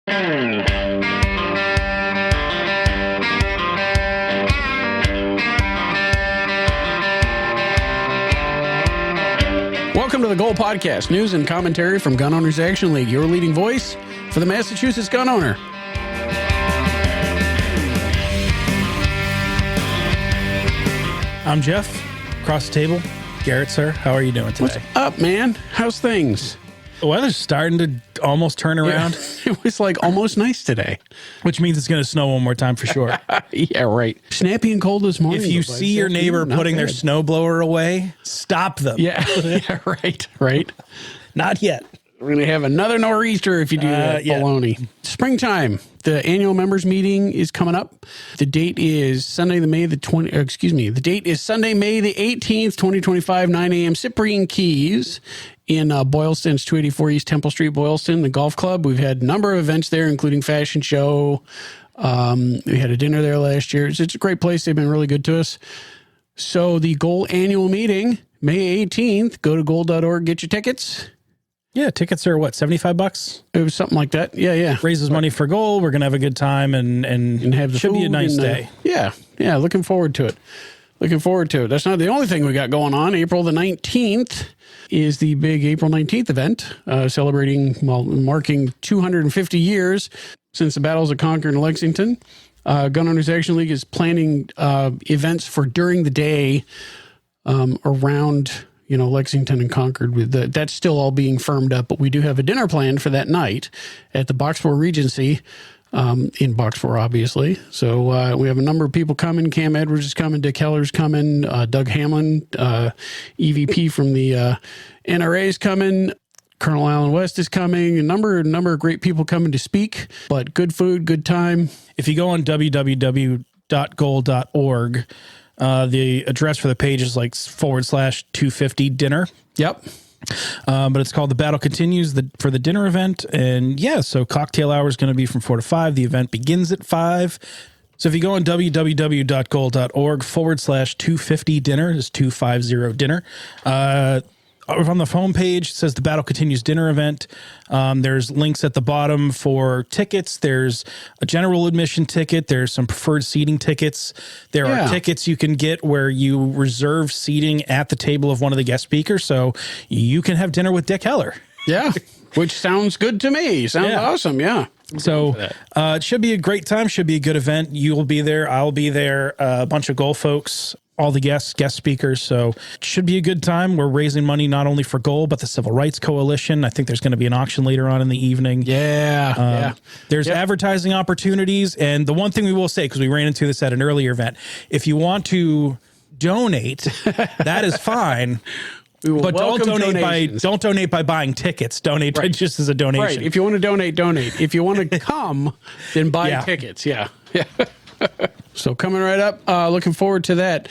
Welcome to the Goal Podcast, news and commentary from Gun Owners Action League, your leading voice for the Massachusetts gun owner. I'm Jeff, across the table. Garrett, sir, how are you doing today? What's up, man? How's things? The weather's starting to almost turn around. Yeah, it was like almost nice today. Which means it's going to snow one more time for sure. Yeah, right. Snappy and cold this morning. If you see your neighbor putting their snowblower away, stop them. Yeah, yeah, right. Not yet. We're going to have another nor'easter if you do that. Baloney. Springtime. The annual members meeting is coming up. The date is Sunday, May the 18th, 2025, 9 a.m. Cyprian Keys in Boylston. It's 284 East Temple Street, Boylston, the golf club. We've had a number of events there, including fashion show. We had a dinner there last year. It's a great place. They've been really good to us. So the Goal annual meeting, May 18th, go to goal.org, get your tickets. Yeah, tickets are what, $75? It was something like that. Yeah. Raises money for Goal. We're going to have a good time and have the should food be a nice day. Yeah. Looking forward to it. That's not the only thing we got going on. April the 19th is the big April 19th event, marking 250 years since the battles of Concord and Lexington. Gun Owners Action League is planning events for during the day around Lexington and Concord. That's still all being firmed up, but we do have a dinner planned for that night at the Boxborough Regency in Boxborough, obviously. So we have a number of people coming. Cam Edwards is coming. Dick Heller's coming. Doug Hamlin, EVP from the NRA is coming. Colonel Alan West is coming. A number of great people coming to speak, but good food, good time. If you go on www.goal.org, the address for the page is like /250 dinner. Yep. But it's called The Battle Continues for the dinner event. And so cocktail hour is going to be from 4 to 5. The event begins at 5. So if you go on www.goal.org /250 dinner, is 250 dinner. On the homepage, it says The Battle Continues dinner event. There's links at the bottom for tickets. There's a general admission ticket. There's some preferred seating tickets. There are tickets you can get where you reserve seating at the table of one of the guest speakers, so you can have dinner with Dick Heller. Yeah, which sounds good to me. Sounds awesome, yeah. So it should be a great time, should be a good event. You'll be there. I'll be there. A bunch of Goal folks, all the guest speakers. So it should be a good time. We're raising money not only for Goal, but the Civil Rights Coalition. I think there's going to be an auction later on in the evening. There's advertising opportunities. And the one thing we will say, because we ran into this at an earlier event, if you want to donate, that is fine. But don't donate by buying tickets. Donate just as a donation. Right. If you want to donate. If you want to come, then buy tickets. Yeah. So coming right up, looking forward to that.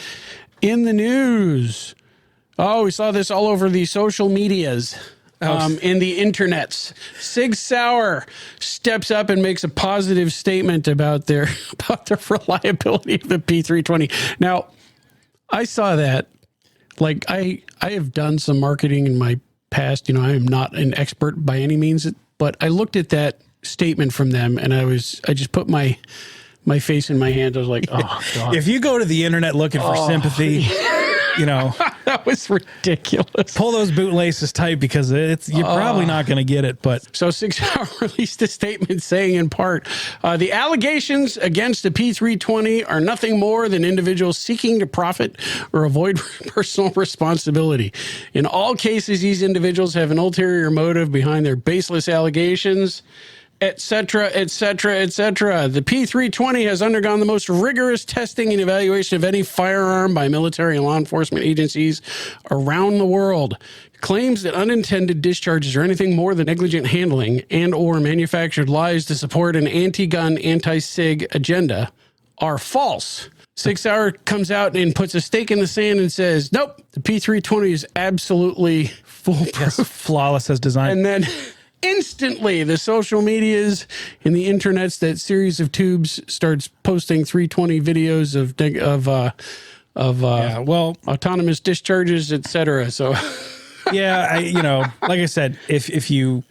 In the news, we saw this all over the social medias, in the internets. Sig Sauer steps up and makes a positive statement about the reliability of the P320. Now, I saw that. Like I have done some marketing in my past. I am not an expert by any means, but I looked at that statement from them and I just put my face in my hand. I was like, oh God. If you go to the internet looking for sympathy, that was ridiculous. Pull those bootlaces tight because you're probably not going to get it. But so Sig Sauer released a statement saying, in part, the allegations against the P320 are nothing more than individuals seeking to profit or avoid personal responsibility. In all cases, these individuals have an ulterior motive behind their baseless allegations, etc., etc., etc. The P320 has undergone the most rigorous testing and evaluation of any firearm by military and law enforcement agencies around the world. Claims that unintended discharges are anything more than negligent handling and or manufactured lies to support an anti-gun, anti-SIG agenda are false. Sig Sauer comes out and puts a stake in the sand and says, nope, the P320 is absolutely foolproof. Yes, flawless as design. And then instantly, the social medias and the internets, that series of tubes starts posting 320 videos of autonomous discharges, etc. So, like I said, if you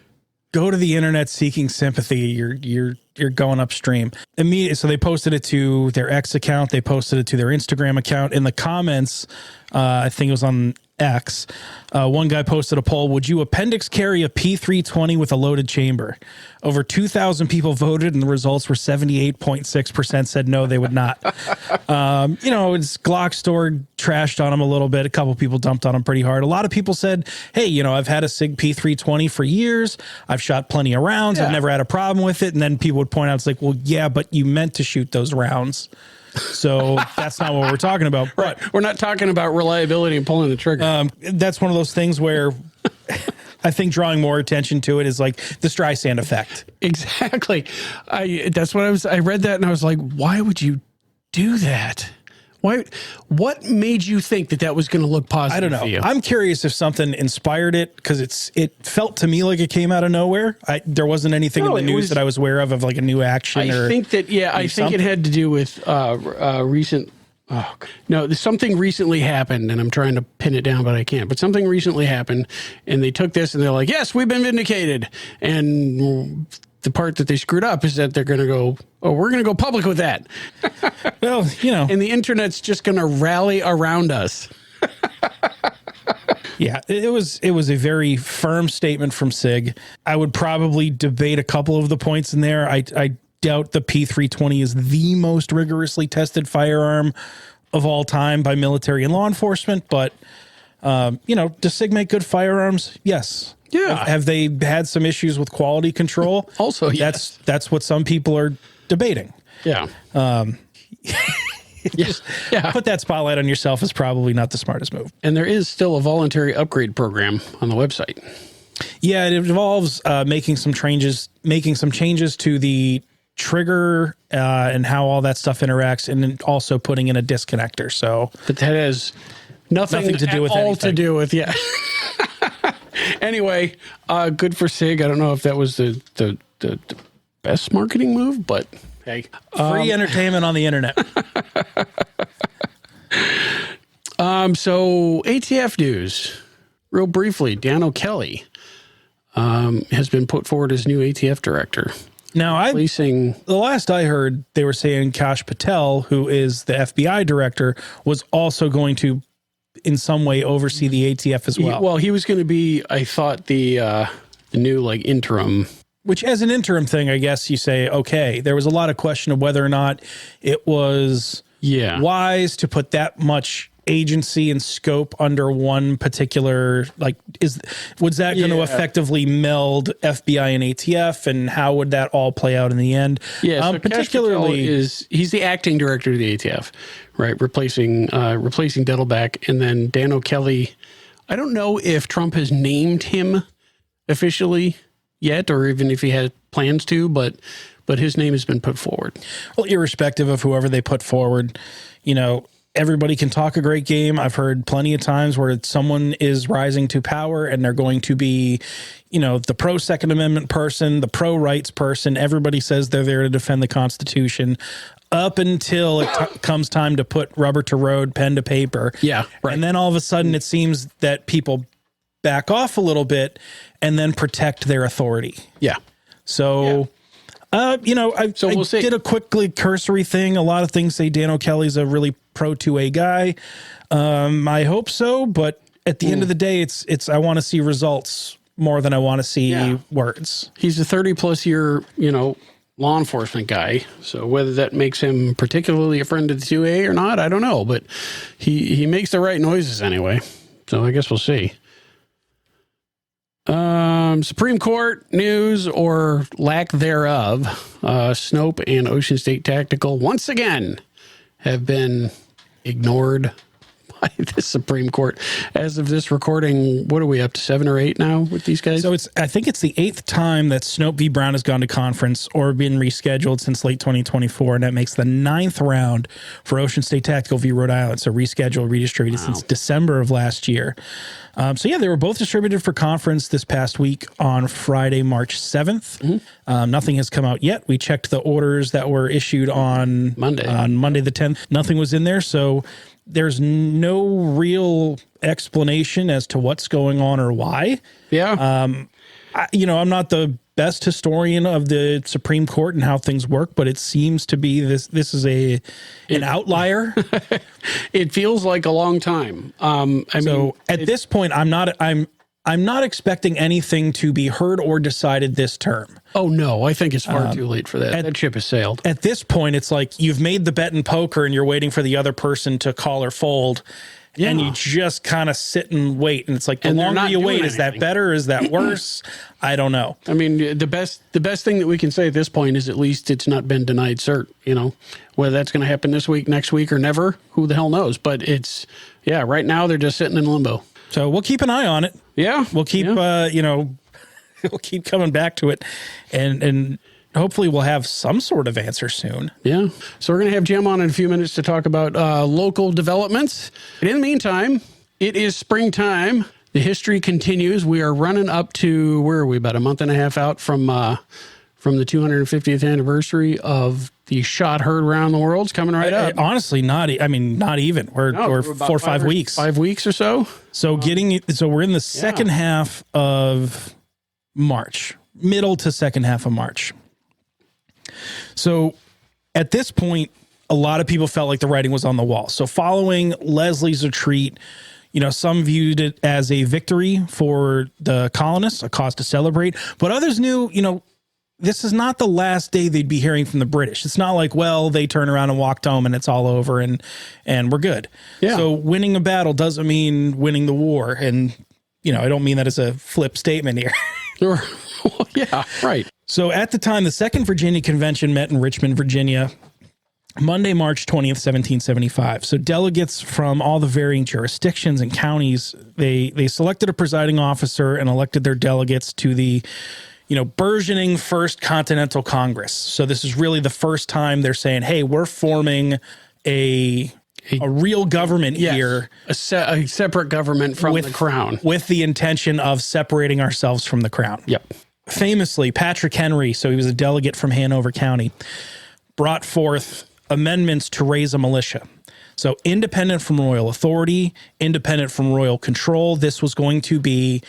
go to the internet seeking sympathy, you're going upstream. Immediately, so they posted it to their X account. They posted it to their Instagram account. In the comments, I think it was on X, one guy posted a poll: would you appendix carry a P320 with a loaded chamber? Over 2,000 people voted, and the results were 78.6% said no, they would not. It's Glock store trashed on him a little bit. A couple people dumped on him pretty hard. A lot of people said, hey, I've had a SIG P320 for years. I've shot plenty of rounds. Yeah. I've never had a problem with it. And then people would point out, it's like, well, yeah, but you meant to shoot those rounds. So that's not what we're talking about. Right. We're not talking about reliability and pulling the trigger. That's one of those things where I think drawing more attention to it is like the Streisand effect. Exactly. I read that and I was like, why would you do that? What made you think that was going to look positive? I don't know. For you? I'm curious if something inspired it, because it felt to me like it came out of nowhere. There wasn't anything in the news that I was aware of like a new action. I think it had to do with recent. Oh no, something recently happened, and I'm trying to pin it down, but I can't. But something recently happened, and they took this and they're like, "Yes, we've been vindicated." And the part that they screwed up is that they're going to go, "Oh, we're going to go public with that." Well, and the internet's just going to rally around us. Yeah, it was a very firm statement from SIG. I would probably debate a couple of the points in there. I doubt the P320 is the most rigorously tested firearm of all time by military and law enforcement, but does SIG make good firearms? Yes. Yeah. Have they had some issues with quality control? Also, yes. That's what some people are debating. Yeah. Put that spotlight on yourself is probably not the smartest move. And there is still a voluntary upgrade program on the website. Yeah, it involves making some changes to the trigger and how all that stuff interacts, and then also putting in a disconnector. So, but that has nothing to do with anything. To do with Anyway, good for SIG. I don't know if that was the best marketing move, but hey, free entertainment on the internet. So ATF news, real briefly. Dan O'Kelly has been put forward as new ATF director. Now, the last I heard, they were saying Kash Patel, who is the FBI director, was also going to, in some way, oversee the ATF as well. Well, he was going to be, I thought, the new interim. Which, as an interim thing, I guess you say, okay. There was a lot of question of whether or not it was wise to put that much agency and scope under one particular, was that going to effectively meld FBI and ATF, and how would that all play out in the end? Yeah, so particularly he's the acting director of the ATF, right? Replacing Dettelbach, and then Dan O'Kelly. I don't know if Trump has named him officially yet, or even if he has plans to, but his name has been put forward. Well, irrespective of whoever they put forward, everybody can talk a great game. I've heard plenty of times where someone is rising to power and they're going to be, the pro Second Amendment person, the pro rights person. Everybody says they're there to defend the Constitution up until it comes time to put rubber to road, pen to paper. Yeah. Right. And then all of a sudden it seems that people back off a little bit and then protect their authority. Yeah. So... I did a quickly cursory thing. A lot of things say Dan O'Kelly's a really pro 2A guy. I hope so, but at the end of the day, it's I want to see results more than I want to see words. He's a 30-plus year, law enforcement guy. So whether that makes him particularly a friend of the 2A or not, I don't know. But he makes the right noises anyway. So I guess we'll see. Supreme Court news or lack thereof. Snope and Ocean State Tactical once again have been ignored by the Supreme Court. As of this recording, what are we up to, 7 or 8 now with these guys? So I think it's the 8th time that Snope v. Brown has gone to conference or been rescheduled since late 2024, and that makes the 9th round for Ocean State Tactical v. Rhode Island. So rescheduled, redistributed since December of last year. They were both distributed for conference this past week on Friday, March 7th. Mm-hmm. Nothing has come out yet. We checked the orders that were issued on Monday the 10th. Nothing was in there, so there's no real explanation as to what's going on or why. Yeah. I'm not the best historian of the Supreme Court and how things work, but it seems to be this is an outlier. It feels like a long time. At this point, I'm not expecting anything to be heard or decided this term. Oh no, I think it's far too late for that. That ship has sailed. At this point, it's like you've made the bet in poker and you're waiting for the other person to call or fold. Yeah. And you just kind of sit and wait. And it's like, the longer you wait, is that better? Is that worse? I don't know. I mean, the best thing that we can say at this point is at least it's not been denied cert, whether that's going to happen this week, next week, or never, who the hell knows? But right now they're just sitting in limbo. So we'll keep an eye on it. Yeah. We'll keep, we'll keep coming back to it and hopefully we'll have some sort of answer soon. Yeah. So we're going to have Jim on in a few minutes to talk about local developments. But in the meantime, it is springtime. The history continues. We are running up to, where are we, about a month and a half out from the 250th anniversary of the shot heard around the world. It's coming right up. Honestly, not even. We're 4 or 5 weeks. 5 weeks or so. So we're in the second half of March, middle to second half of March. So at this point, a lot of people felt like the writing was on the wall. So following Leslie's retreat, some viewed it as a victory for the colonists, a cause to celebrate, but others knew, this is not the last day they'd be hearing from the British. It's not like, well, they turn around and walked home and it's all over and we're good. Yeah. So winning a battle doesn't mean winning the war. And, I don't mean that as a flip statement here. Well, yeah, right. So at the time, the Second Virginia Convention met in Richmond, Virginia, Monday, March 20th, 1775. So delegates from all the varying jurisdictions and counties, they selected a presiding officer and elected their delegates to the burgeoning First Continental Congress. So this is really the first time they're saying, hey, we're forming a real government here. A separate government from the crown. With the intention of separating ourselves from the crown. Yep. Famously, Patrick Henry, so he was a delegate from Hanover County, brought forth amendments to raise a militia. So independent from royal authority, independent from royal control, this was going to be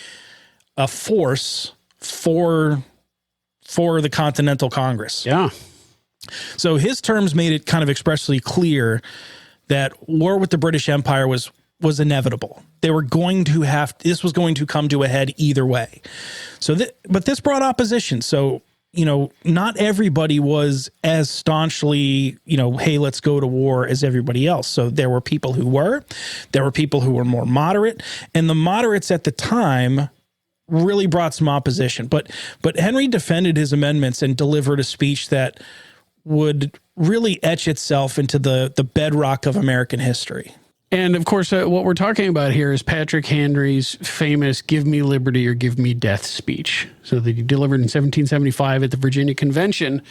a force for the Continental Congress. Yeah. So his terms made it kind of expressly clear that war with the British Empire was inevitable. They were going to this was going to come to a head either way. So, but this brought opposition. So, not everybody was as staunchly, hey, let's go to war as everybody else. So there were people who were more moderate, and the moderates at the time really brought some opposition. But Henry defended his amendments and delivered a speech that would really etch itself into the bedrock of American history. And of course, what we're talking about here is Patrick Henry's famous "Give me liberty or give me death" speech. So that he delivered in 1775 at the Virginia Convention.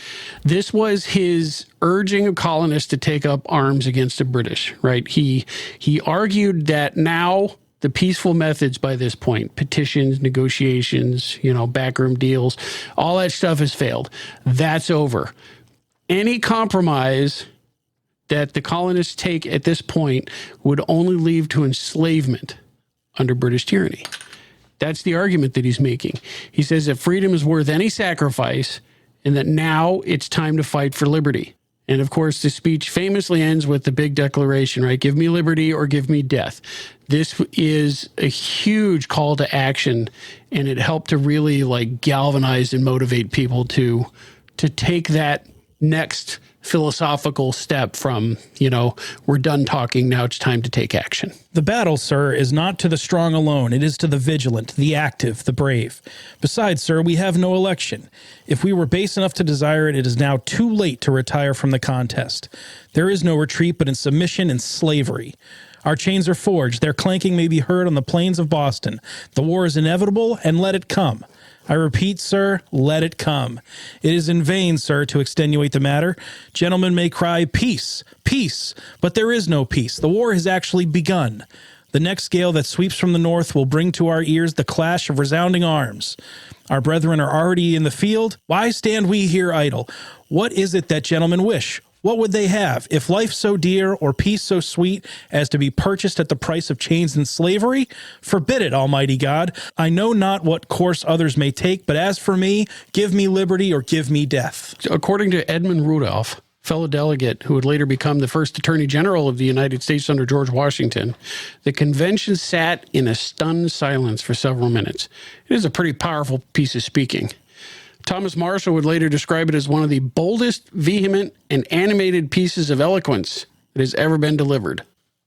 This was his urging of colonists to take up arms against the British, right? He argued that now the peaceful methods by this point, petitions, negotiations, backroom deals, all that stuff has failed. That's over. Any compromise that the colonists take at this point would only lead to enslavement under British tyranny. That's the argument that he's making. He says that freedom is worth any sacrifice and that now it's time to fight for liberty. And of course, the speech famously ends with the big declaration, right? Give me liberty or give me death. This is a huge call to action, and it helped to really galvanize and motivate people to take that next philosophical step from, we're done talking, now it's time to take action. The battle, sir, is not to the strong alone. It is to the vigilant, the active, the brave. Besides, sir, we have no election. If we were base enough to desire it, it is now too late to retire from the contest. There is no retreat but in submission and slavery. Our chains are forged. Their clanking may be heard on the plains of Boston. The war is inevitable, and let it come. I repeat, sir, let it come. It is in vain, sir, to extenuate the matter. Gentlemen may cry, peace, peace, but there is no peace. The war has actually begun. The next gale that sweeps from the north will bring to our ears the clash of resounding arms. Our brethren are already in the field. Why stand we here idle? What is it that gentlemen wish? What would they have? If life so dear or peace so sweet as to be purchased at the price of chains and slavery? Forbid it, Almighty God. I know not what course others may take, but as for me, give me liberty or give me death. According to Edmund Rudolph, fellow delegate who would later become the first Attorney General of the United States under George Washington, the convention sat in a stunned silence for several minutes. It is a pretty powerful piece of speaking. Thomas Marshall would later describe it as one of the boldest, vehement, and animated pieces of eloquence that has ever been delivered.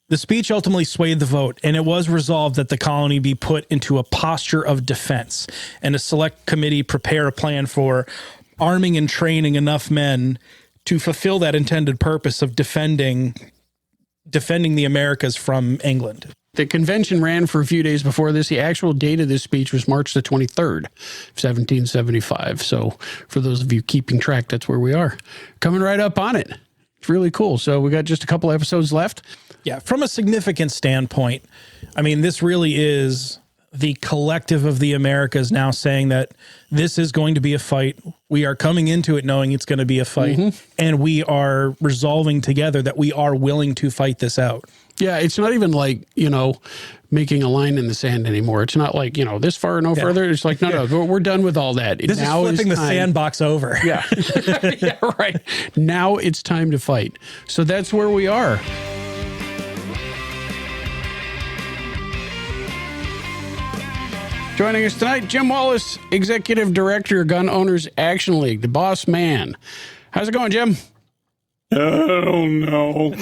The speech ultimately swayed the vote, and it was resolved that the colony be put into a posture of defense, and a select committee prepare a plan for arming and training enough men to fulfill that intended purpose of defending the Americas from England. The convention ran for a few days before this. The actual date of this speech was March the 23rd, 1775. So for those of you keeping track, that's where we are. Coming right up on it. It's really cool. So we got just a couple episodes left. Yeah, from a significant standpoint, I mean, this really is the collective of the Americas now saying that this is going to be a fight. We are coming into it knowing it's going to be a fight, and we are resolving together that we are willing to fight this out. Yeah, it's not even like, making a line in the sand anymore. It's not like, this far or no further. It's like, no, we're done with all that. This now is flipping the sandbox over. Yeah. Yeah, right. Now it's time to fight. So that's where we are. Joining us tonight, Jim Wallace, Executive Director, Gun Owners Action League, the boss man. How's it going, Jim? I don't know.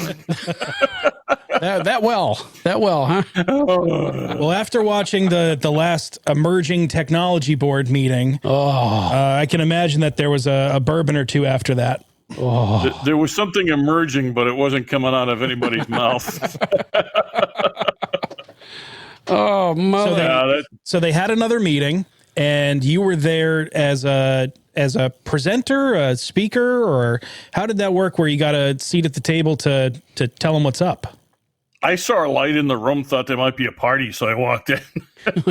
That well, huh? Well, after watching the last emerging technology board meeting, I can imagine that there was a bourbon or two after that. There was something emerging, but it wasn't coming out of anybody's mouth. Oh, mother. So they had another meeting, and you were there as a presenter, a speaker, or how did that work where you got a seat at the table to tell them what's up? I saw a light in the room, thought there might be a party, so I walked in.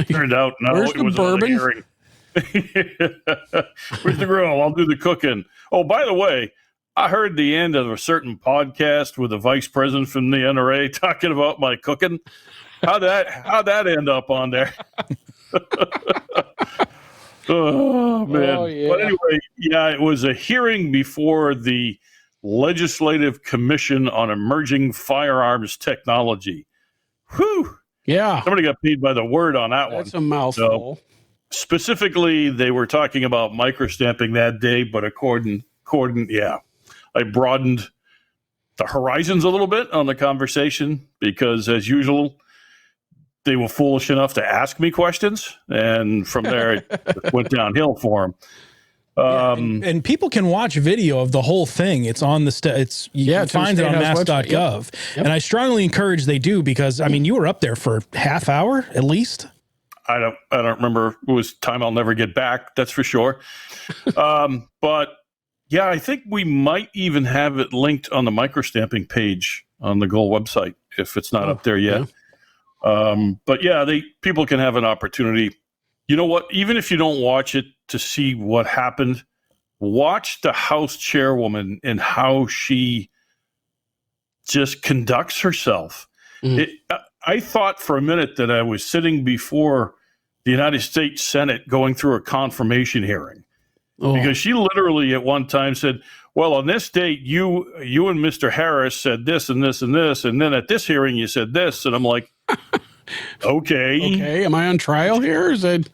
Turned out, no, Where's it was the bourbon? hearing. Where's the grill? I'll do the cooking. Oh, by the way, I heard the end of a certain podcast with the vice president from the NRA talking about my cooking. How'd that end up on there? Oh, man. Oh, yeah. But anyway, it was a hearing before the Legislative Commission on Emerging Firearms Technology. Whew. Yeah. Somebody got paid by the word on that one. That's a mouthful. So, specifically, they were talking about microstamping that day, but according, I broadened the horizons a little bit on the conversation because, as usual, they were foolish enough to ask me questions, and from there it went downhill for them. And people can watch video of the whole thing. It's on the you can find it on mass.gov. Yep. And I strongly encourage they do because, I mean, you were up there for half hour at least. I don't remember. It was time I'll never get back. That's for sure. But yeah, I think we might even have it linked on the microstamping page on the Goal website if it's not up there yet. Yeah. But yeah, people can have an opportunity. You know what? Even if you don't watch it to see what happened, watch the House chairwoman and how she just conducts herself. I thought for a minute that I was sitting before the United States Senate going through a confirmation hearing. Because she literally at one time said, well, on this date, you and Mr. Harris said this and this and this, and then at this hearing you said this. And I'm like, okay. Am I on trial here? Is it,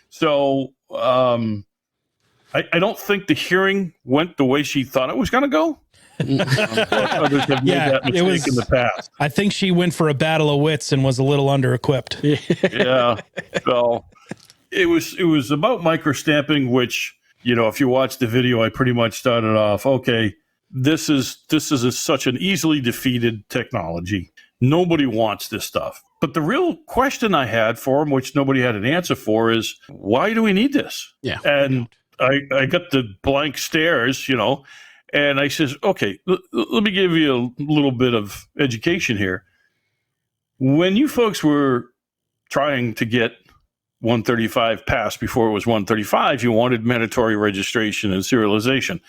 so I don't think the hearing went the way she thought it was going to go. Others have made that mistake in the past. I think she went for a battle of wits and was a little under-equipped. Yeah. So it was about microstamping, which, if you watch the video, I pretty much started off, okay, this is such an easily defeated technology. Nobody wants this stuff. But the real question I had for him, which nobody had an answer for, is why do we need this? Yeah. And I got the blank stares, and I says, okay, let me give you a little bit of education here. When you folks were trying to get 135 passed before it was 135, you wanted mandatory registration and serialization.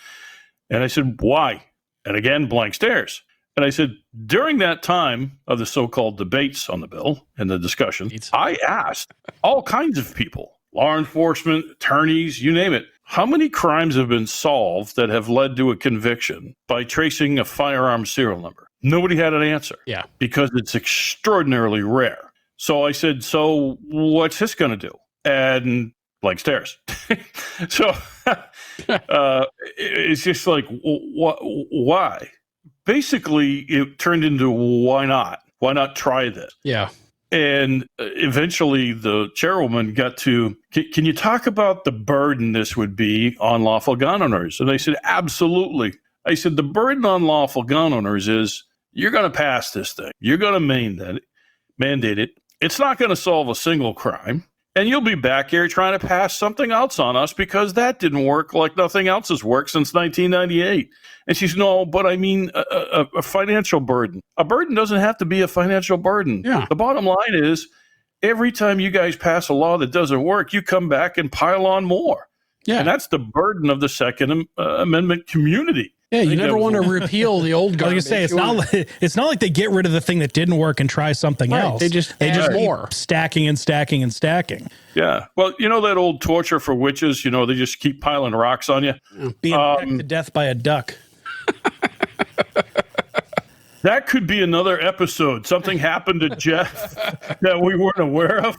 And I said, why? And again, blank stares. And I said, during that time of the so-called debates on the bill and the discussion, I asked all kinds of people, law enforcement, attorneys, you name it, how many crimes have been solved that have led to a conviction by tracing a firearm serial number? Nobody had an answer. Yeah. Because it's extraordinarily rare. So I said, so what's this going to do? And blank stares. So it's just like, why? Basically, it turned into why not? Why not try this? Yeah. And eventually the chairwoman got to, can you talk about the burden this would be on lawful gun owners? And I said, absolutely. I said, the burden on lawful gun owners is you're going to pass this thing. You're going to mandate it. It's not going to solve a single crime. And you'll be back here trying to pass something else on us because that didn't work like nothing else has worked since 1998. And she said, no, but I mean a financial burden. A burden doesn't have to be a financial burden. Yeah. The bottom line is every time you guys pass a law that doesn't work, you come back and pile on more. Yeah. And that's the burden of the Second Amendment community. Yeah, you never want to repeal the old I was garbage. gonna say it's not like they get rid of the thing that didn't work and try something else. They just more keep stacking and stacking and stacking. Yeah. Well, you know that old torture for witches, they just keep piling rocks on you. Being pecked to death by a duck. That could be another episode. Something happened to Jeff that we weren't aware of.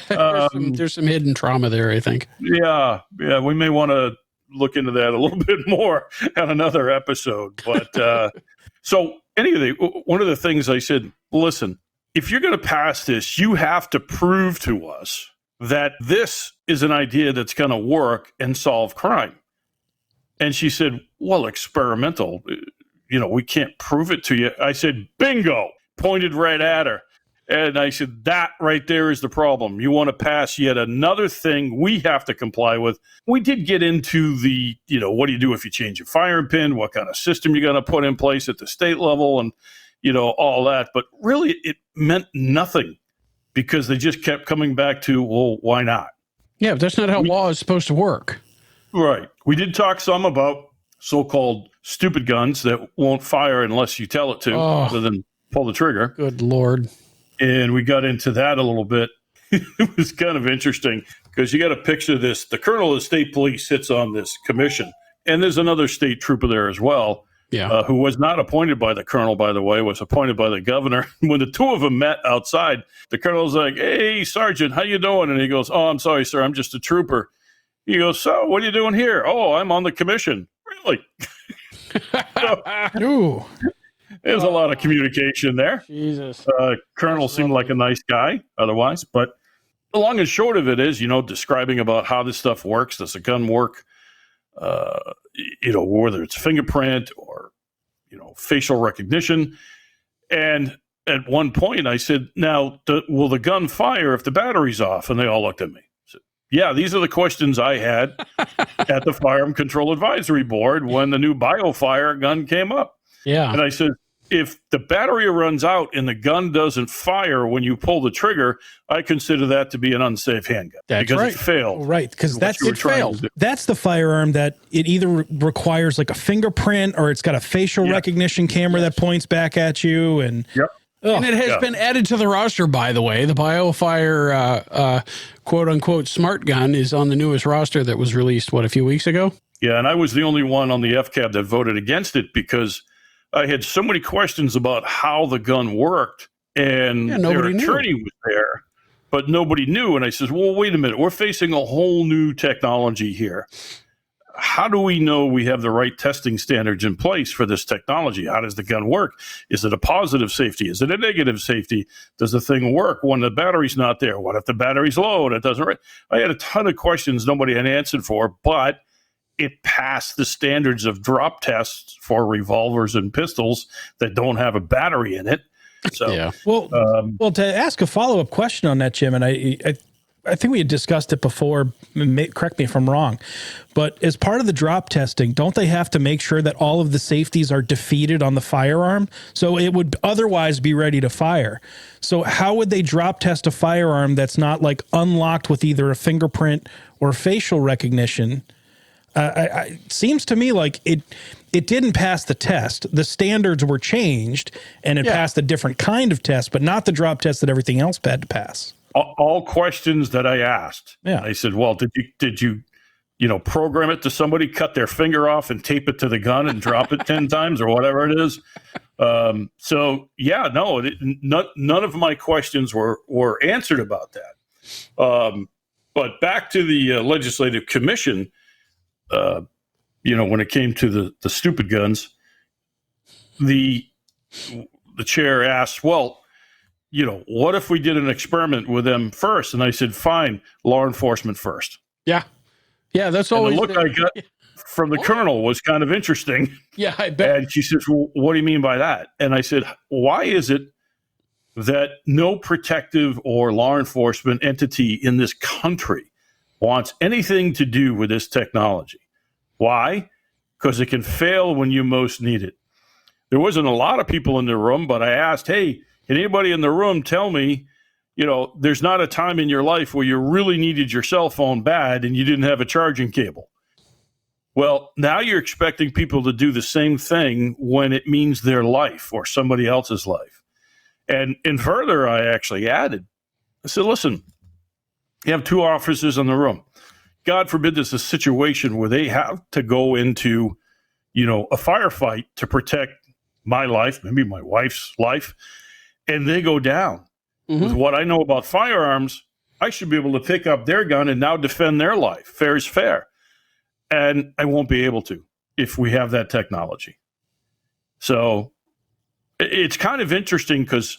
there's some hidden trauma there, I think. Yeah. We may want to look into that a little bit more on another episode. But so anyway, one of the things I said, listen, if you're going to pass this, you have to prove to us that this is an idea that's going to work and solve crime. And she said, well, experimental, we can't prove it to you. I said, bingo, pointed right at her. And I said, that right there is the problem. You want to pass yet another thing we have to comply with. We did get into the, what do you do if you change your firing pin? What kind of system you're going to put in place at the state level and, all that. But really, it meant nothing because they just kept coming back to, well, why not? Yeah, but that's not how law is supposed to work. Right. We did talk some about so-called stupid guns that won't fire unless you tell it to, other than pull the trigger. Good Lord. And we got into that a little bit. It was kind of interesting because you got to picture this. The colonel of the state police sits on this commission, and there's another state trooper there as well, who was not appointed by the colonel, by the way, was appointed by the governor. When the two of them met outside, the colonel's like, hey, Sergeant, how you doing? And he goes, oh, I'm sorry, sir, I'm just a trooper. He goes, so what are you doing here? Oh, I'm on the commission. Really? Ooh. There's a lot of communication there. Jesus. Colonel seemed like a nice guy otherwise, but the long and short of it is, describing about how this stuff works. Does a gun work? Whether it's fingerprint or, facial recognition. And at one point I said, now, will the gun fire if the battery's off? And they all looked at me. I said, yeah, these are the questions I had at the Firearm Control Advisory Board when the new BioFire gun came up. Yeah. And I said, if the battery runs out and the gun doesn't fire when you pull the trigger, I consider that to be an unsafe handgun. That's because right. it failed. Right, because it failed. That's the firearm that it either requires like a fingerprint or it's got a facial recognition camera that points back at you. And and it has been added to the roster, by the way. The BioFire quote-unquote smart gun is on the newest roster that was released, a few weeks ago? Yeah, and I was the only one on the FCAB that voted against it because I had so many questions about how the gun worked, and their attorney was there, but nobody knew. And I said, well, wait a minute. We're facing a whole new technology here. How do we know we have the right testing standards in place for this technology? How does the gun work? Is it a positive safety? Is it a negative safety? Does the thing work when the battery's not there? What if the battery's low and it doesn't work? I had a ton of questions nobody had answered for, but it passed the standards of drop tests for revolvers and pistols that don't have a battery in it. So, well, to ask a follow-up question on that, Jim, and I think we had discussed it before, correct me if I'm wrong, but as part of the drop testing, don't they have to make sure that all of the safeties are defeated on the firearm? So it would otherwise be ready to fire. So how would they drop test a firearm that's not like unlocked with either a fingerprint or facial recognition? It seems to me like it didn't pass the test. The standards were changed, and it passed a different kind of test, but not the drop test that everything else had to pass. All questions that I asked. Yeah. I said, well, did you program it to somebody, cut their finger off and tape it to the gun and drop it 10 times or whatever it is? None of my questions were answered about that. But back to the legislative commission, when it came to the stupid guns, the chair asked, well, what if we did an experiment with them first? And I said, fine, law enforcement first. Yeah. Yeah, that's always the look I got from the colonel was kind of interesting. Yeah, I bet. And she says, well, what do you mean by that? And I said, why is it that no protective or law enforcement entity in this country wants anything to do with this technology? Why? Because it can fail when you most need it. There wasn't a lot of people in the room, but I asked, hey, can anybody in the room tell me, there's not a time in your life where you really needed your cell phone bad and you didn't have a charging cable? Well, now you're expecting people to do the same thing when it means their life or somebody else's life. And further, I actually added, I said, listen, you have two officers in the room. God forbid there's a situation where they have to go into, a firefight to protect my life, maybe my wife's life, and they go down. Mm-hmm. With what I know about firearms, I should be able to pick up their gun and now defend their life. Fair is fair. And I won't be able to if we have that technology. So it's kind of interesting because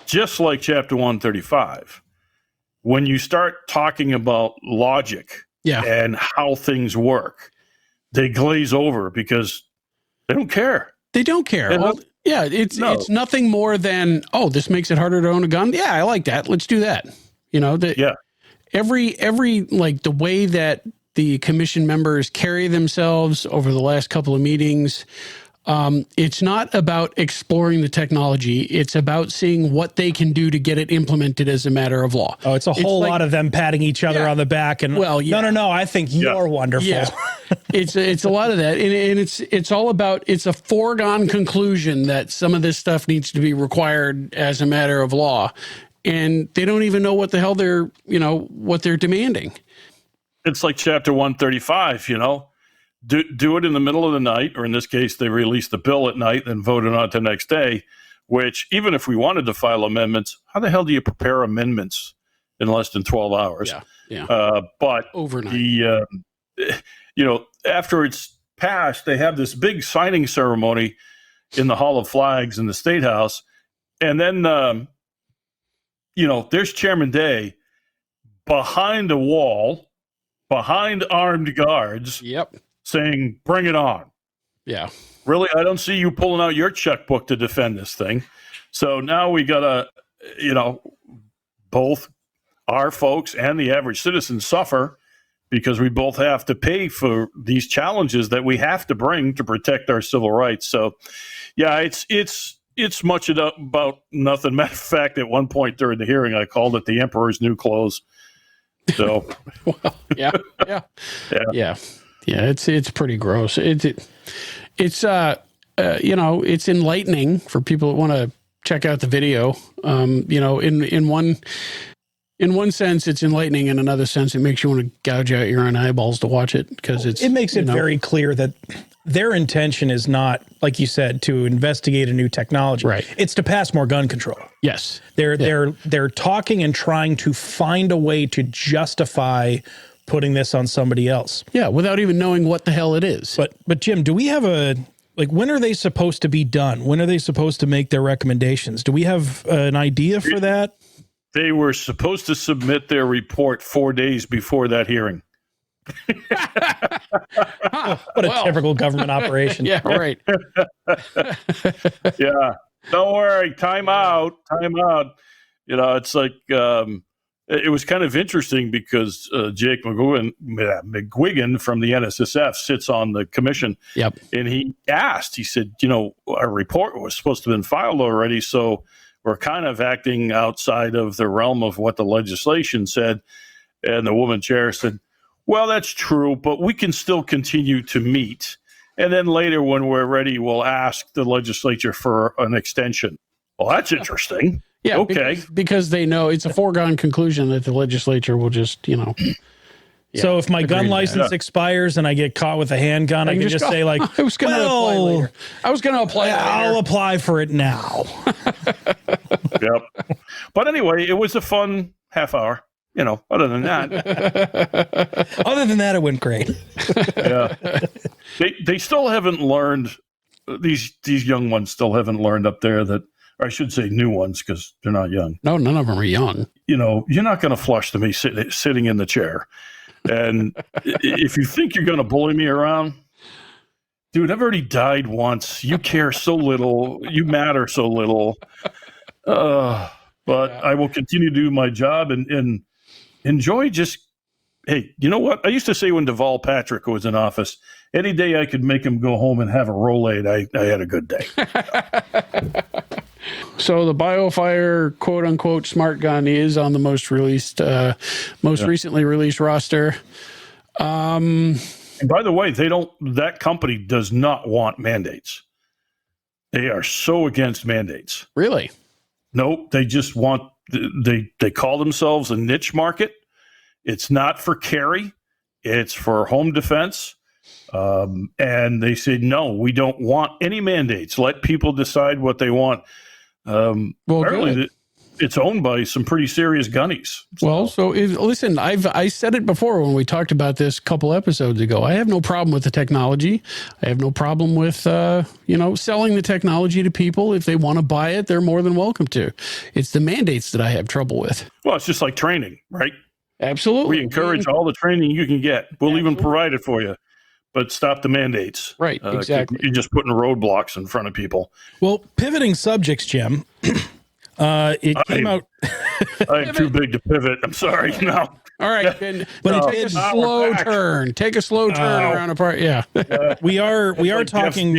just like Chapter 135, when you start talking about logic and how things work, they glaze over because they don't care. They don't care. It's nothing more than, this makes it harder to own a gun. Yeah, I like that. Let's do that. Every like the way that the commission members carry themselves over the last couple of meetings, it's not about exploring the technology. It's about seeing what they can do to get it implemented as a matter of law. Oh, it's a whole lot of them patting each other on the back and no, I think you're wonderful. Yeah. It's a lot of that. And it's all about, it's a foregone conclusion that some of this stuff needs to be required as a matter of law. And they don't even know what the hell what they're demanding. It's like Chapter 135, do it in the middle of the night, or in this case, they release the bill at night and vote on it the next day, which even if we wanted to file amendments, how the hell do you prepare amendments in less than 12 hours? But overnight. After it's passed, they have this big signing ceremony in the Hall of Flags in the State House. And then, there's Chairman Day behind a wall, behind armed guards. Yep. Saying, bring it on. Yeah. Really, I don't see you pulling out your checkbook to defend this thing. So now we got to, both our folks and the average citizen suffer because we both have to pay for these challenges that we have to bring to protect our civil rights. So, it's much about nothing. Matter of fact, at one point during the hearing, I called it the Emperor's New Clothes. So, Yeah, it's pretty gross. It's enlightening for people that want to check out the video. In one sense, it's enlightening. In another sense, it makes you want to gouge out your own eyeballs to watch it because it makes it very clear that their intention is not, like you said, to investigate a new technology. Right. It's to pass more gun control. Yes. They're talking and trying to find a way to justify putting this on somebody else. Yeah, without even knowing what the hell it is. But Jim, do we have when are they supposed to be done? When are they supposed to make their recommendations? Do we have an idea for that? They were supposed to submit their report 4 days before that hearing. What a typical government operation. Yeah, right. Yeah. Don't worry. Time out. It's like, it was kind of interesting because Jake McGuigan from the NSSF sits on the commission. Yep. And he said, our report was supposed to have been filed already, so we're kind of acting outside of the realm of what the legislation said. And the woman chair said, Well, that's true, but we can still continue to meet. And then later, when we're ready, we'll ask the legislature for an extension. Well, that's interesting. Yeah. Okay. Because they know it's a foregone conclusion that the legislature will just, Yeah, so if my gun agreed. license expires and I get caught with a handgun, I can just say like, I was going to apply later. I was going to apply later. I'll apply for it now. Yep. But anyway, it was a fun half hour. Other than that, it went great. yeah. They still haven't learned. These young ones still haven't learned up there that, or I should say, new ones because they're not young. No, none of them are young. You're not going to flush to me sitting in the chair, and if you think you're going to bully me around, dude, I've already died once. You care so little. You matter so little. But I will continue to do my job and enjoy just, hey, you know what? I used to say when Deval Patrick was in office, any day I could make him go home and have a Rolade, I had a good day. So the BioFire quote unquote smart gun is on the most recently released roster. And by the way, that company does not want mandates. They are so against mandates. Really? Nope. They just want, they call themselves a niche market. It's not for carry. It's for home defense. And they said, no, we don't want any mandates. Let people decide what they want. Apparently it's owned by some pretty serious gunnies. Listen, I said it before when we talked about this a couple episodes ago. I have no problem with the technology. I have no problem with, selling the technology to people. If they want to buy it, they're more than welcome to. It's the mandates that I have trouble with. Well, it's just like training, right? Absolutely. We encourage all the training you can get. We'll even provide it for you, but stop the mandates. Right. Exactly. You're just putting roadblocks in front of people. Well, pivoting subjects, Jim. It came out. I am too big to pivot. I'm sorry. No. All right. But take a slow turn. Take a slow turn around a part. Yeah. We are talking.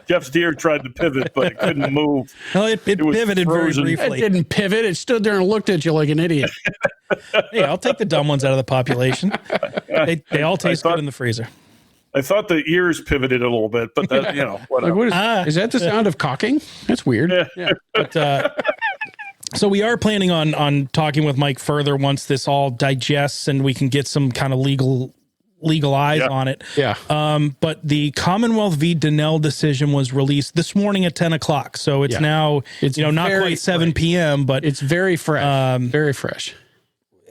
Jeff's deer tried to pivot, but it couldn't move. Well, it pivoted very frozen. briefly. It didn't pivot. It stood there and looked at you like an idiot. Hey, I'll take the dumb ones out of the population. They all taste good in the freezer. I thought the ears pivoted a little bit, but that, whatever. Like, is that the sound of cocking? That's weird. Yeah. But so we are planning on talking with Mike further once this all digests and we can get some kind of legal eyes on it. Yeah. But the Commonwealth v. Donnell decision was released this morning at 10 o'clock. So it's now, not quite 7 p.m., but it's very fresh. Very fresh.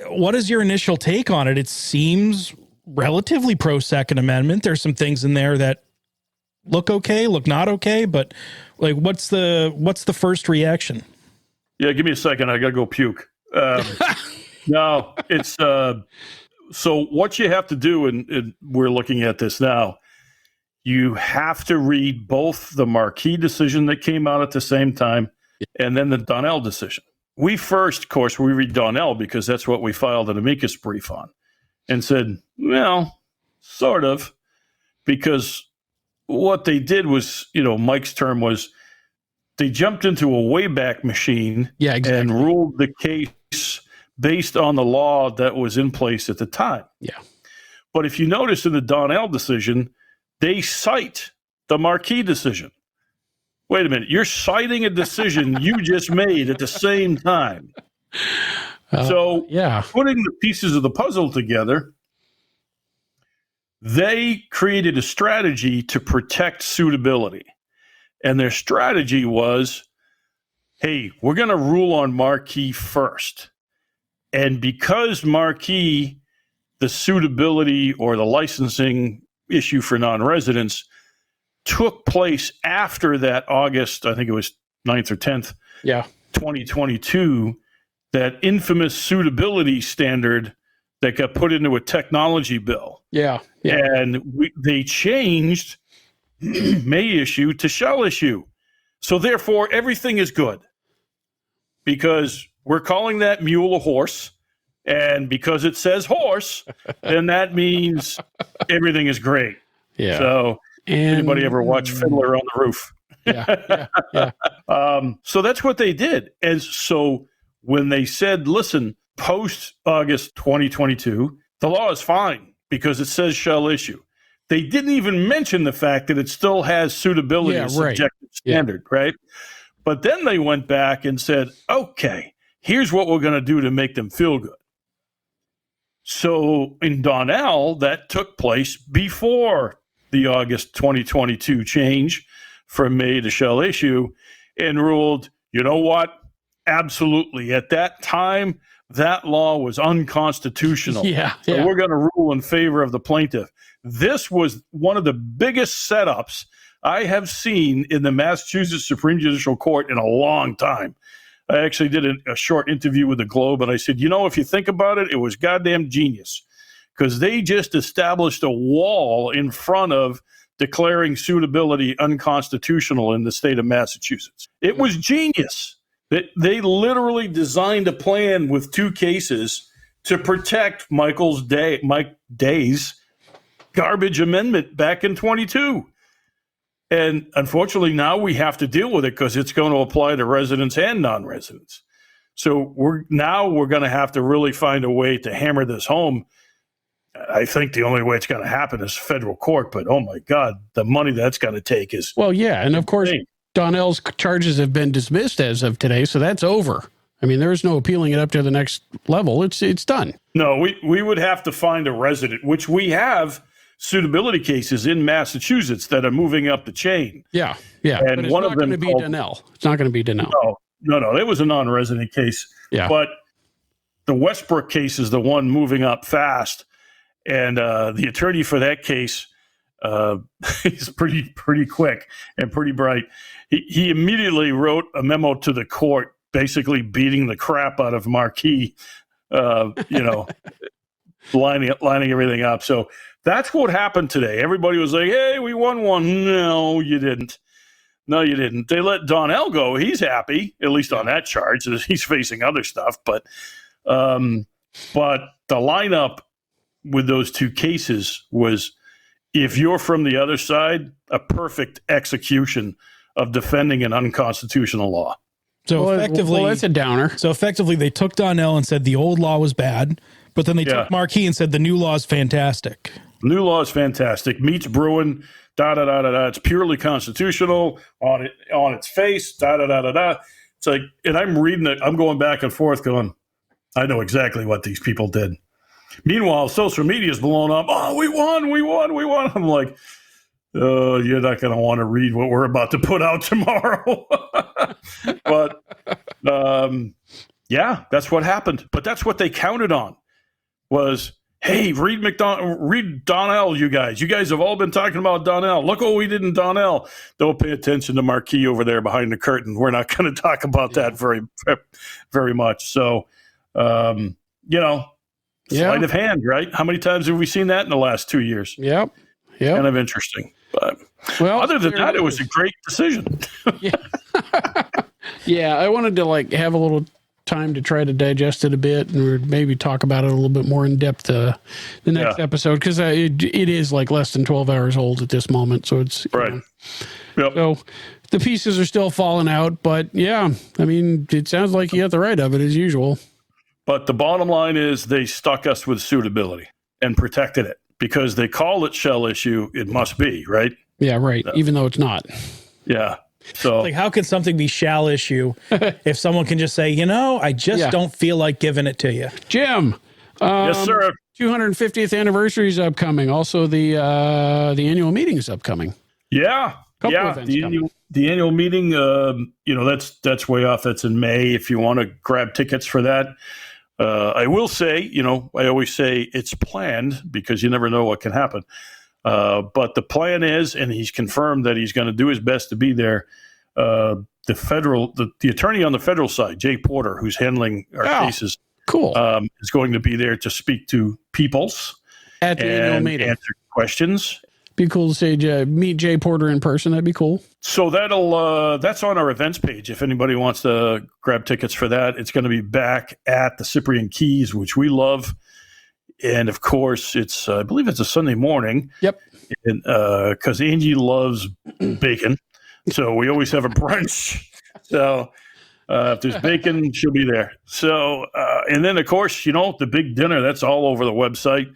What is your initial take on it? It seems relatively pro Second Amendment. There's some things in there that look okay, look not okay, but like, what's the first reaction? Yeah, give me a second. I gotta go puke. No, it's so what you have to do, and we're looking at this now. You have to read both the Marquis decision that came out at the same time, and then the Donnell decision. We first, of course, we read Donnell because that's what we filed an amicus brief on. And said, well, sort of, because what they did was, Mike's term was they jumped into a Wayback Machine and ruled the case based on the law that was in place at the time. Yeah. But if you notice in the Donnell decision, they cite the Marquis decision. Wait a minute. You're citing a decision you just made at the same time. Putting the pieces of the puzzle together, they created a strategy to protect suitability. And their strategy was, hey, we're going to rule on Marquis first. And because Marquis, the suitability or the licensing issue for non-residents took place after that August, I think it was 9th or 10th, 2022, that infamous suitability standard that got put into a technology bill. Yeah. And they changed may issue to shall issue. So therefore, everything is good because we're calling that mule a horse. And because it says horse, then that means everything is great. Yeah. So anybody ever watch Fiddler on the Roof? Yeah. So that's what they did. And so when they said, listen, post August 2022, The law is fine because it says shall issue. They didn't even mention the fact that it still has suitability as subjective standard, right? But then they went back and said, okay, here's what we're going to do to make them feel good. So in Donnell, that took place before the August 2022 change from may to shall issue, and ruled, you know what? Absolutely. At that time, that law was unconstitutional. So we're going to rule in favor of the plaintiff. This was one of the biggest setups I have seen in the Massachusetts Supreme Judicial Court in a long time. I actually did a short interview with the Globe, and I said, if you think about it, it was goddamn genius, because they just established a wall in front of declaring suitability unconstitutional in the state of Massachusetts. It was genius. They literally designed a plan with 2 cases to protect Mike Day's garbage amendment back in 22. And unfortunately, now we have to deal with it because it's going to apply to residents and non-residents. So we're going to have to really find a way to hammer this home. I think the only way it's going to happen is federal court. But oh my God, the money that's going to take is and of course, Donnell's charges have been dismissed as of today, so that's over. I mean, there is no appealing it up to the next level. It's done. No, we would have to find a resident, which we have suitability cases in Massachusetts that are moving up the chain. Yeah. And but it's one not of them going to be Donnell. It's not going to be Donnell. No, it was a non-resident case. Yeah. But the Westbrook case is the one moving up fast, and the attorney for that case is pretty quick and pretty bright. He immediately wrote a memo to the court, basically beating the crap out of Marquis, lining everything up. So that's what happened today. Everybody was like, hey, we won one. No, you didn't. They let Donnell go. He's happy, at least on that charge. He's facing other stuff. But the lineup with those 2 cases was, if you're from the other side, a perfect execution of defending an unconstitutional law. So effectively, that's a downer. So effectively, they took Donnell and said the old law was bad, but then they took Marquis and said the new law is fantastic. New law is fantastic. Meets Bruin. It's purely constitutional on its face. It's like, and I'm reading it. I'm going back and forth, going, I know exactly what these people did. Meanwhile, social media is blown up. Oh, we won. I'm like, you're not going to want to read what we're about to put out tomorrow. But that's what happened. But that's what they counted on was, hey, read Donnell, you guys. You guys have all been talking about Donnell. Look what we did in Donnell. Don't pay attention to Marquis over there behind the curtain. We're not going to talk about that very, very much. So, sleight of hand, right? How many times have we seen that in the last 2 years? Yep. Kind of interesting. But other than that, it was a great decision. I wanted to have a little time to try to digest it a bit and maybe talk about it a little bit more in depth the next episode, because it is less than 12 hours old at this moment. So it's right. Yep. So the pieces are still falling out, but it sounds like you got the right of it as usual. But the bottom line is they stuck us with suitability and protected it because they call it shall issue. It must be, right? Yeah, right. Even though it's not. Yeah. So how can something be shall issue if someone can just say, I just don't feel like giving it to you? Jim. Yes, sir. 250th anniversary is upcoming. Also, the annual meeting is upcoming. Yeah. The annual meeting, that's way off. That's in May. If you want to grab tickets for that, I will say, I always say it's planned because you never know what can happen. But the plan is, and he's confirmed that he's going to do his best to be there. The attorney on the federal side, Jay Porter, who's handling our cases, is going to be there to speak to peoples at the annual meeting, answer questions. Be cool to say meet Jay Porter in person. That'd be cool. So that's on our events page. If anybody wants to grab tickets for that, it's going to be back at the Cyprian Keys, which we love. And of course, I believe it's a Sunday morning. Yep. And because Angie loves bacon, so we always have a brunch. So If there's bacon, she'll be there. So, and then, of course, the big dinner, that's all over the website.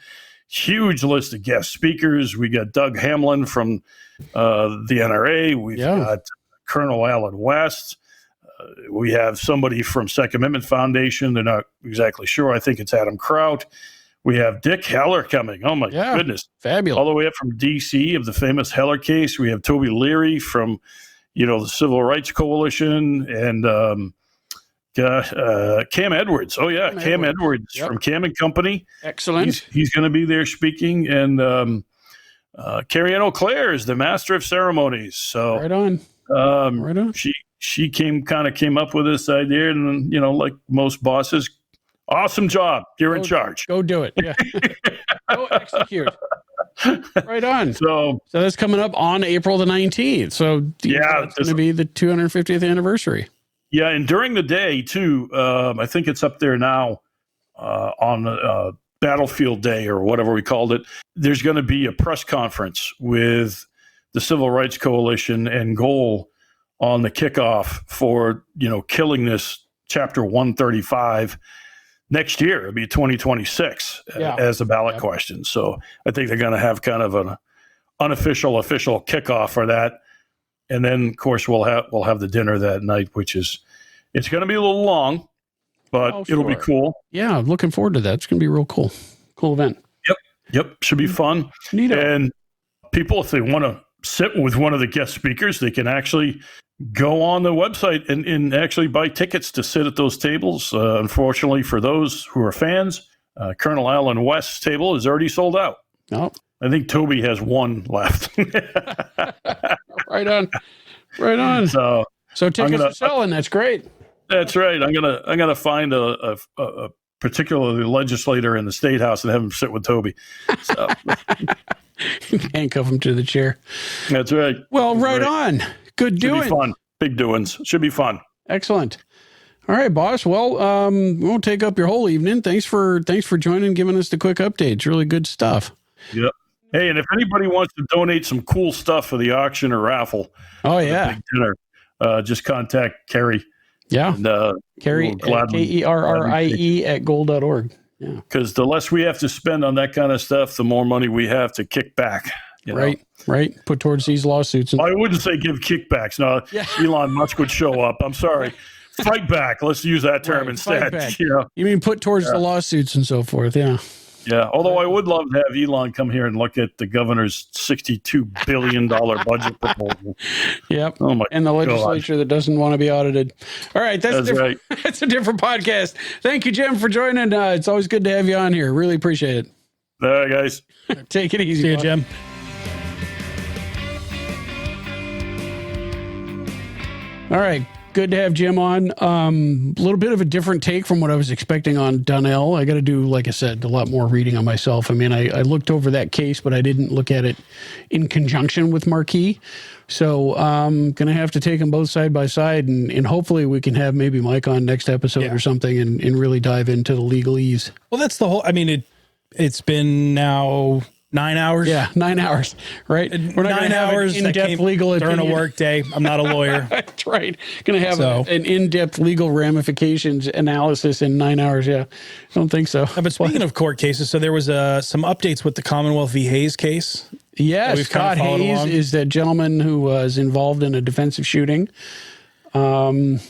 Huge list of guest speakers. We got Doug Hamlin from the NRA. We've got Colonel Alan West. We have somebody from Second Amendment Foundation. They're not exactly sure. I think it's Adam Kraut. We have Dick Heller coming. Oh, my goodness. Fabulous. All the way up from D.C. of the famous Heller case. We have Toby Leary from, the Civil Rights Coalition, and Cam Edwards. Oh, yeah, Cam Edwards from Cam and Company. Excellent. He's going to be there speaking. And Carrie Ann O'Clair is the master of ceremonies. So right on. Right on. She came up with this idea, and like most bosses, awesome job. You're in charge. Go do it. Yeah. Go execute. Right on. So that's coming up on April the 19th. So it's going to be the 250th anniversary. Yeah, and during the day too. I think it's up there now on Battlefield Day or whatever we called it. There's going to be a press conference with the Civil Rights Coalition and Goal on the kickoff for killing this Chapter 135 next year. It'll be 2026 as a ballot question. So I think they're going to have kind of an official kickoff for that, and then of course we'll have the dinner that night, which it's going to be a little long, but it'll be cool. Yeah, I'm looking forward to that. It's going to be a real cool event. Yep, should be fun. Neato. And people, if they want to sit with one of the guest speakers, they can actually go on the website and actually buy tickets to sit at those tables. Unfortunately, for those who are fans, Colonel Alan West's table is already sold out. Oh. I think Toby has one left. Right on. So tickets are selling. That's great. That's right. I'm gonna find a particularly legislator in the State House and have him sit with Toby. So. Handcuff him to the chair. That's right. Well, right on. Good doing. Should be fun. Big doings. Should be fun. Excellent. All right, boss. Well, we won't take up your whole evening. Thanks for joining and giving us the quick updates. Really good stuff. Yep. Hey, and if anybody wants to donate some cool stuff for the auction or raffle, big dinner, just contact Kerry. Yeah. And, Kerry, Kerrie at gold.org. Yeah. Because the less we have to spend on that kind of stuff, the more money we have to kick back. Right. Put towards these lawsuits. I wouldn't say give kickbacks. No, Elon Musk would show up. I'm sorry. Fight back. Let's use that term instead. You mean put towards the lawsuits and so forth. Yeah. Yeah. Although I would love to have Elon come here and look at the governor's $62 billion budget proposal. Yep. Oh my and the legislature that doesn't want to be audited. All right. That's right. That's a different podcast. Thank you, Jim, for joining. It's always good to have you on here. Really appreciate it. All right, guys. Take it easy. See you, Jim. All right. Good to have Jim on. A little bit of a different take from what I was expecting on Donnell. I got to do, like I said, a lot more reading on myself. I mean, I looked over that case, but I didn't look at it in conjunction with Marquis. So I'm going to have to take them both side by side, and hopefully we can have maybe Mike on next episode or something and really dive into the legalese. Well, that's the whole, I mean, it's been now 9 hours. Yeah, 9 hours, right? We're not 9 hours in-depth legal during opinion. a work day. I'm not a lawyer. That's right. Going to have an in-depth legal ramifications analysis in 9 hours. Yeah, I don't think so. But speaking of court cases, so there was some updates with the Commonwealth v. Hayes case. Yes, Scott Hayes is that gentleman who was involved in a defensive shooting. What's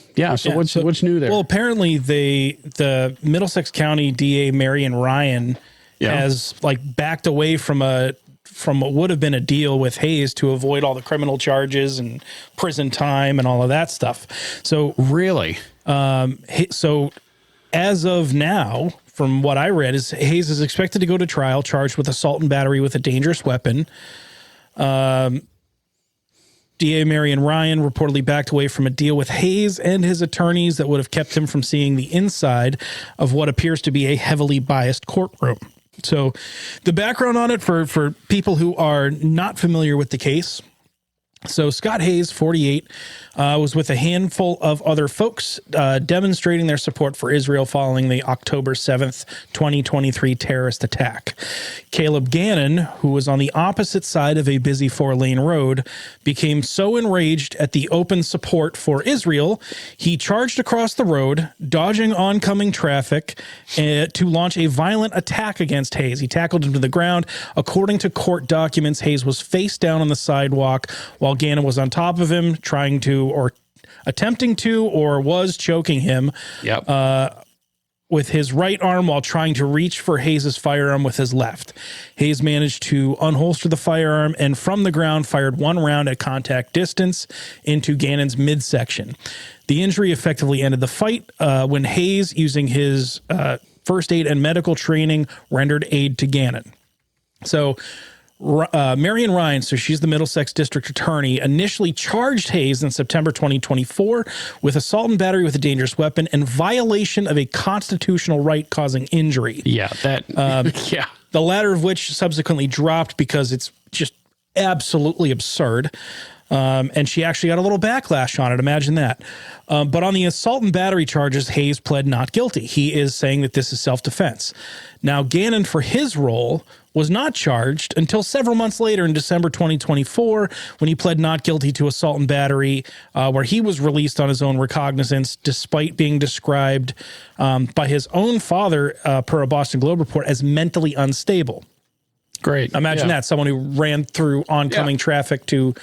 new there? Well, apparently the Middlesex County DA Marion Ryan has backed away from what would have been a deal with Hayes to avoid all the criminal charges and prison time and all of that stuff. So really, so as of now, from what I read, is Hayes is expected to go to trial charged with assault and battery with a dangerous weapon. DA Marion Ryan reportedly backed away from a deal with Hayes and his attorneys that would have kept him from seeing the inside of what appears to be a heavily biased courtroom. So the background on it for people who are not familiar with the case, So Scott Hayes, 48, was with a handful of other folks demonstrating their support for Israel following the October 7th, 2023 terrorist attack. Caleb Gannon, who was on the opposite side of a busy 4-lane road, became so enraged at the open support for Israel, he charged across the road, dodging oncoming traffic, to launch a violent attack against Hayes. He tackled him to the ground. According to court documents, Hayes was face down on the sidewalk while Gannon was on top of him, trying to, or attempting to, or was choking him with his right arm while trying to reach for Hayes' firearm with his left. Hayes managed to unholster the firearm and from the ground fired one round at contact distance into Gannon's midsection. The injury effectively ended the fight when Hayes, using his first aid and medical training, rendered aid to Gannon. So Marion Ryan, so she's the Middlesex District Attorney, initially charged Hayes in September 2024 with assault and battery with a dangerous weapon and violation of a constitutional right causing injury. Yeah, that. Yeah, the latter of which subsequently dropped because it's just absolutely absurd. And she actually got a little backlash on it. Imagine that. But on the assault and battery charges, Hayes pled not guilty. He is saying that this is self-defense. Now, Gannon, for his role, was not charged until several months later in December 2024 when he pled not guilty to assault and battery, where he was released on his own recognizance despite being described by his own father, per a Boston Globe report, as mentally unstable. Great. Imagine that, someone who ran through oncoming traffic to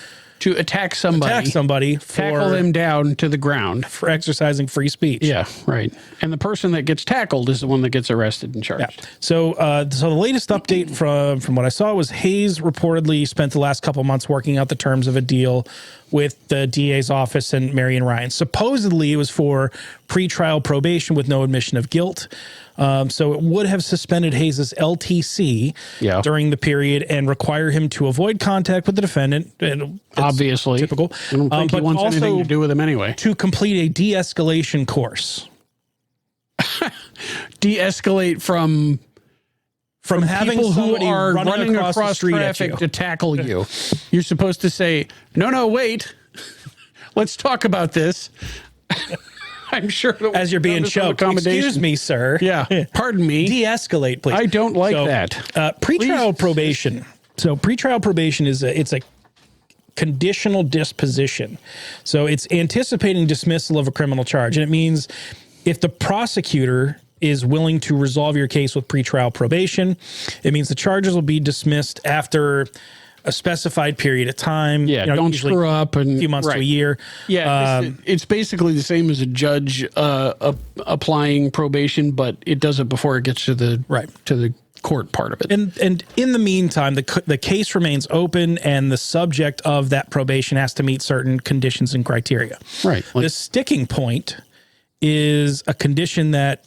attack somebody, tackle them down to the ground for exercising free speech. Yeah, right. And the person that gets tackled is the one that gets arrested and charged. Yeah. So the latest update from what I saw was Hayes reportedly spent the last couple months working out the terms of a deal with the DA's office and Marion Ryan. Supposedly, it was for pretrial probation with no admission of guilt. So it would have suspended Hayes' LTC during the period and require him to avoid contact with the defendant. Obviously. Typical. I don't think he wants anything to do with him anyway. To complete a de-escalation course. De-escalate from having people who are running across traffic to tackle you. You're supposed to say, no, wait. Let's talk about this. I'm sure as you're being choked. Excuse me, sir. Yeah. Pardon me. De-escalate, please. I don't like that. Pretrial probation. So pretrial probation is it's a conditional disposition. So it's anticipating dismissal of a criminal charge. And it means if the prosecutor is willing to resolve your case with pretrial probation, it means the charges will be dismissed after a specified period of time. Yeah, don't screw up. And a few months to a year. Yeah, it's basically the same as a judge applying probation, but it does it before it gets to the court part of it. And in the meantime, the case remains open, and the subject of that probation has to meet certain conditions and criteria. Right. The sticking point is a condition that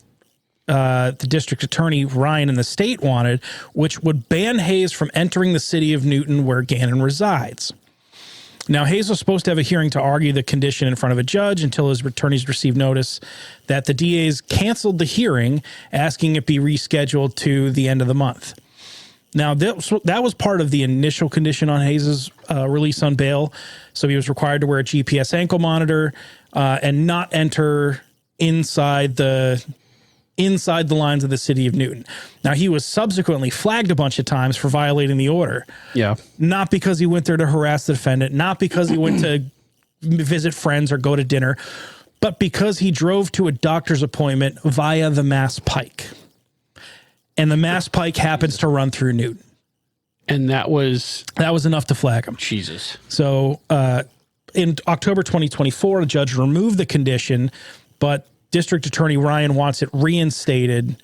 the district attorney, Ryan, and the state wanted, which would ban Hayes from entering the city of Newton where Gannon resides. Now, Hayes was supposed to have a hearing to argue the condition in front of a judge until his attorneys received notice that the DAs canceled the hearing, asking it be rescheduled to the end of the month. Now, that was part of the initial condition on Hayes' release on bail. So he was required to wear a GPS ankle monitor and not enter inside the lines of the city of Newton. Now, he was subsequently flagged a bunch of times for violating the order. Yeah. Not because he went there to harass the defendant, not because he went to visit friends or go to dinner, but because he drove to a doctor's appointment via the Mass Pike. And the Mass Pike happens to run through Newton. And that was enough to flag him. Jesus. So in October 2024, a judge removed the condition, but District Attorney Ryan wants it reinstated.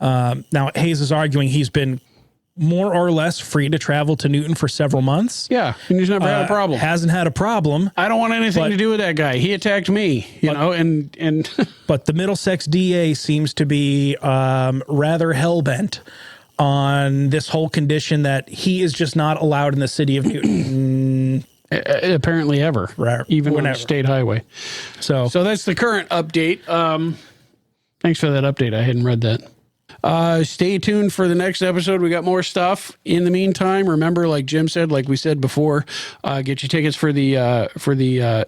Now, Hayes is arguing he's been more or less free to travel to Newton for several months. Yeah, and he's never had a problem. Hasn't had a problem. I don't want anything to do with that guy. He attacked me, you know, and but the Middlesex DA seems to be rather hell-bent on this whole condition that he is just not allowed in the city of Newton. Apparently ever, even on a state highway. So that's the current update. Thanks for that update. I hadn't read that. Stay tuned for the next episode. We got more stuff. In the meantime, remember, like Jim said, like we said before, get your tickets for the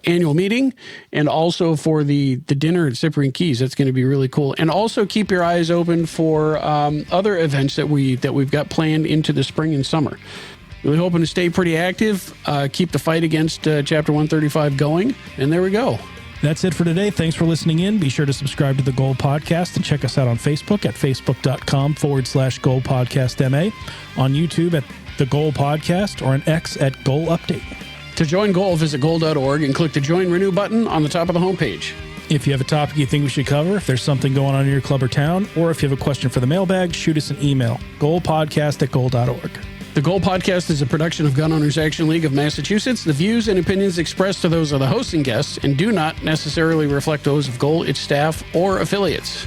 annual meeting and also for the dinner at Cyprian Keys. That's going to be really cool. And also keep your eyes open for other events that we've got planned into the spring and summer. Really hoping to stay pretty active, keep the fight against Chapter 135 going, and there we go. That's it for today. Thanks for listening in. Be sure to subscribe to the Goal Podcast and check us out on Facebook at facebook.com/Goal Podcast MA, on YouTube at the Goal Podcast, or on X at Goal Update. To join Goal, visit goal.org and click the Join Renew button on the top of the homepage. If you have a topic you think we should cover, if there's something going on in your club or town, or if you have a question for the mailbag, shoot us an email, goalpodcast@goal.org. The Goal Podcast is a production of Gun Owners Action League of Massachusetts. The views and opinions expressed are those of the host and guests and do not necessarily reflect those of Goal, its staff, or affiliates.